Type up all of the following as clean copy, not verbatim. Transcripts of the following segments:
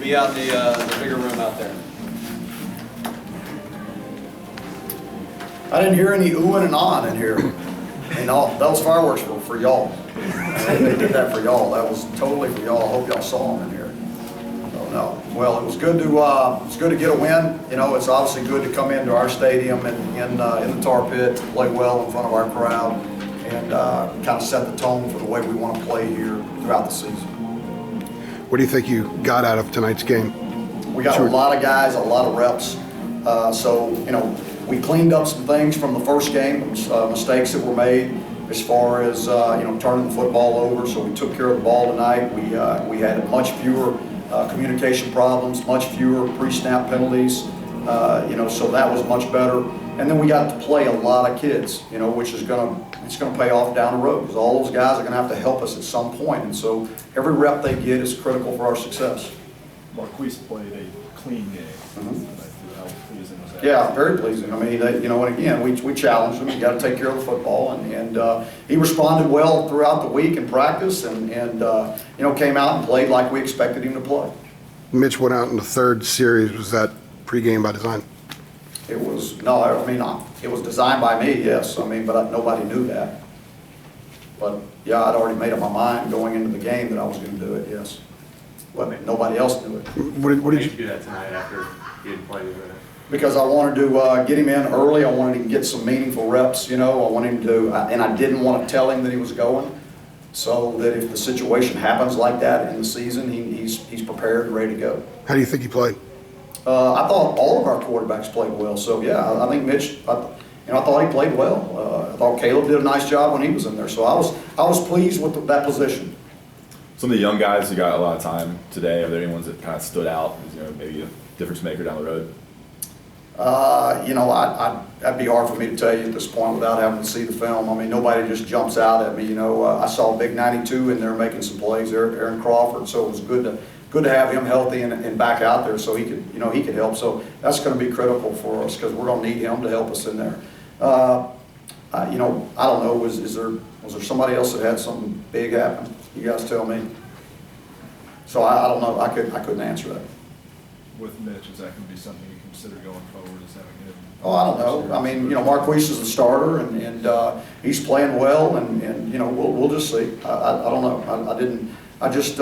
be out in the bigger room out there. I didn't hear any oohing and ahhing in here. And those fireworks were for y'all. They did that for y'all. That was totally for y'all. I hope y'all saw them in here. So no. Well, it was good to get a win. You know, it's obviously good to come into our stadium and in the tar pit, play well in front of our crowd, and kind of set the tone for the way we want to play here throughout the season. What do you think you got out of tonight's game? We got a lot of guys, a lot of reps. So, you know, we cleaned up some things from the first game, mistakes that were made as far as, you know, turning the football over. So we took care of the ball tonight. We had much fewer communication problems, much fewer pre-snap penalties, you know, so that was much better. And then we got to play a lot of kids, you know, which is it's going to pay off down the road, because all those guys are going to have to help us at some point. And so every rep they get is critical for our success. Marquise played a clean game. How pleasing was that? Yeah, very pleasing. I mean, you know, and again, we challenged him. You got to take care of the football, and he responded well throughout the week in practice, and you know, came out and played like we expected him to play. Mitch went out in the third series. Was that pregame by design? It was it was designed by me, yes. I mean, but nobody knew that. But yeah, I'd already made up my mind going into the game that I was going to do it. Yes. Well, I mean, nobody else knew it. What did you do that tonight after he had played with it? Because I wanted to get him in early. I wanted him to get some meaningful reps, you know. I wanted him to, and I didn't want to tell him that he was going, so that if the situation happens like that in the season, he's prepared and ready to go. How do you think he played? I thought all of our quarterbacks played well. So yeah, I think Mitch, I thought he played well. I thought Caleb did a nice job when he was in there. So I was pleased with that position. Some of the young guys who got a lot of time today, are there any ones that kind of stood out as, you know, maybe a difference maker down the road? You know, that'd be hard for me to tell you at this point without having to see the film. I mean, nobody just jumps out at me. You know, I saw Big 92 in there making some plays, Aaron Crawford. So it was good to have him healthy and back out there so he could help. So that's going to be critical for us, because we're going to need him to help us in there. You know, I don't know. Was there somebody else that had something big happen? You guys tell me. So I don't know. I couldn't answer that. With Mitch, is that going to be something you consider going forward as having him? Oh, I don't know. I mean, you know, Marquise is the starter, and he's playing well, and you know, we'll just see. I don't know. I just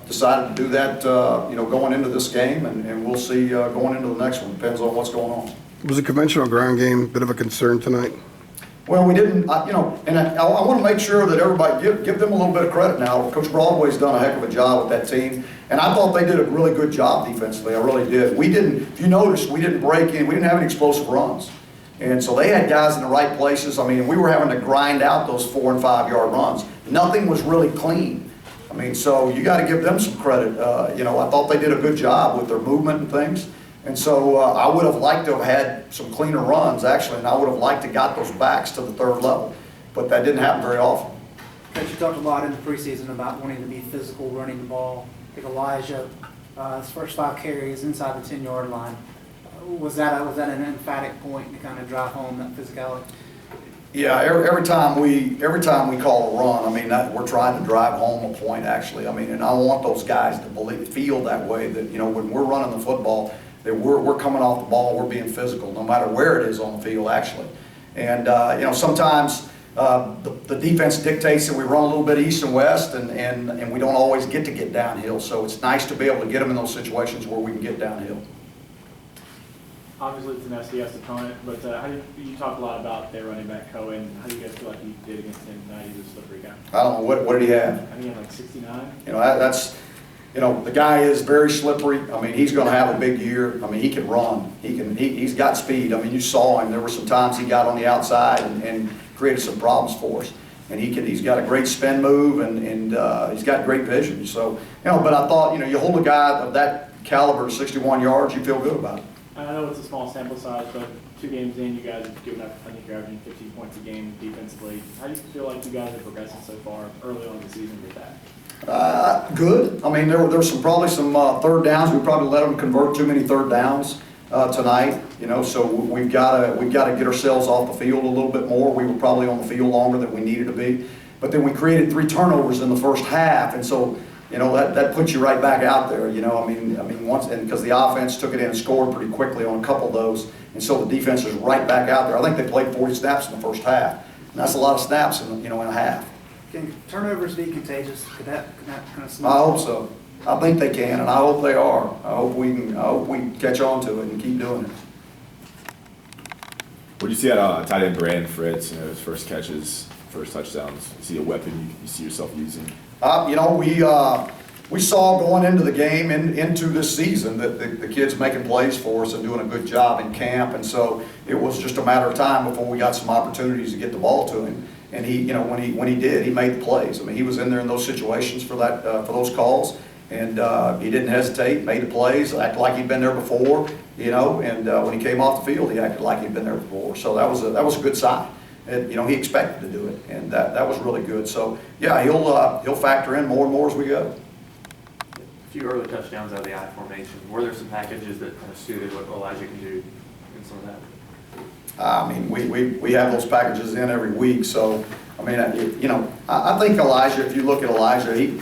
decided to do that, you know, going into this game, and we'll see going into the next one. Depends on what's going on. Was a conventional ground game a bit of a concern tonight? Well, we didn't, you know, and I want to make sure that everybody give them a little bit of credit now. Coach Broadway's done a heck of a job with that team, and I thought they did a really good job defensively. I really did. We didn't, if you noticed, we didn't break in. We didn't have any explosive runs, and so they had guys in the right places. I mean, we were having to grind out those 4- and 5-yard runs. Nothing was really clean. I mean, so you got to give them some credit. You know, I thought they did a good job with their movement and things. And so I would have liked to have had some cleaner runs, actually, and I would have liked to got those backs to the third level. But that didn't happen very often. Coach, you talked a lot in the preseason about wanting to be physical, running the ball. I think Elijah, his first 5 carries inside the 10-yard line. Was that an emphatic point to kind of drive home that physicality? Yeah, every time we call a run, I mean, we're trying to drive home a point, actually. I mean, and I want those guys to feel that way, that, you know, when we're running the football, that we're coming off the ball, we're being physical, no matter where it is on the field, actually. And you know, sometimes the defense dictates that we run a little bit east and west, and we don't always get downhill. So it's nice to be able to get them in those situations where we can get downhill. Obviously, it's an SDS opponent, but you talk a lot about their running back Cohen. How do you guys feel like you did against him tonight? He's a slippery guy. I don't know, what did he have? I think he had like 69. You know, that's. You know, the guy is very slippery. I mean, he's going to have a big year. I mean, he can run. He's got speed. I mean, you saw him. There were some times he got on the outside and created some problems for us. And he's got a great spin move, and he's got great vision. So, you know, but I thought, you know, you hold a guy of that caliber, 61 yards, you feel good about it. I know it's a small sample size, but 2 games in, you guys have given up, I think you're averaging 15 points a game defensively. How do you feel like you guys are progressing so far early on in the season with that? Good. I mean, there were probably some third downs. We probably let them convert too many third downs tonight. You know, so we've got to get ourselves off the field a little bit more. We were probably on the field longer than we needed to be. But then we created 3 turnovers in the first half, and so you know, that puts you right back out there, you know, I mean, once, and because the offense took it in and scored pretty quickly on a couple of those, and so the defense is right back out there. I think they played 40 snaps in the first half, and that's a lot of snaps in, you know, in a half. Can turnovers be contagious? Could that kind of? I hope so. I think they can, and I hope they are. I hope we can catch on to it and keep doing it. What do you see at tight end Brandon Fritz? You know, his first catches, first touchdowns. You see a weapon you see yourself using? You know, we saw going into the game and into this season that the kid's making plays for us and doing a good job in camp, and so it was just a matter of time before we got some opportunities to get the ball to him. And he, you know, when he did, he made the plays. I mean, he was in there in those situations for that for those calls, and he didn't hesitate, made the plays, acted like he'd been there before, you know. And when he came off the field, he acted like he'd been there before. So that was a good sign. And, you know, he expected to do it, and that was really good. So yeah, he'll factor in more and more as we go. A few early touchdowns out of the I formation. Were there some packages that kind of suited what Elijah can do in some of that? I mean, we have those packages in every week, so I mean, you know, I think Elijah. If you look at Elijah, he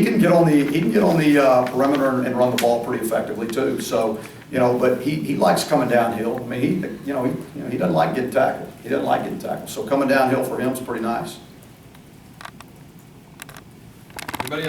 can get on the perimeter and run the ball pretty effectively too. So you know, but he likes coming downhill. I mean, he doesn't like getting tackled. He doesn't like getting tackled. So coming downhill for him is pretty nice. Anybody else?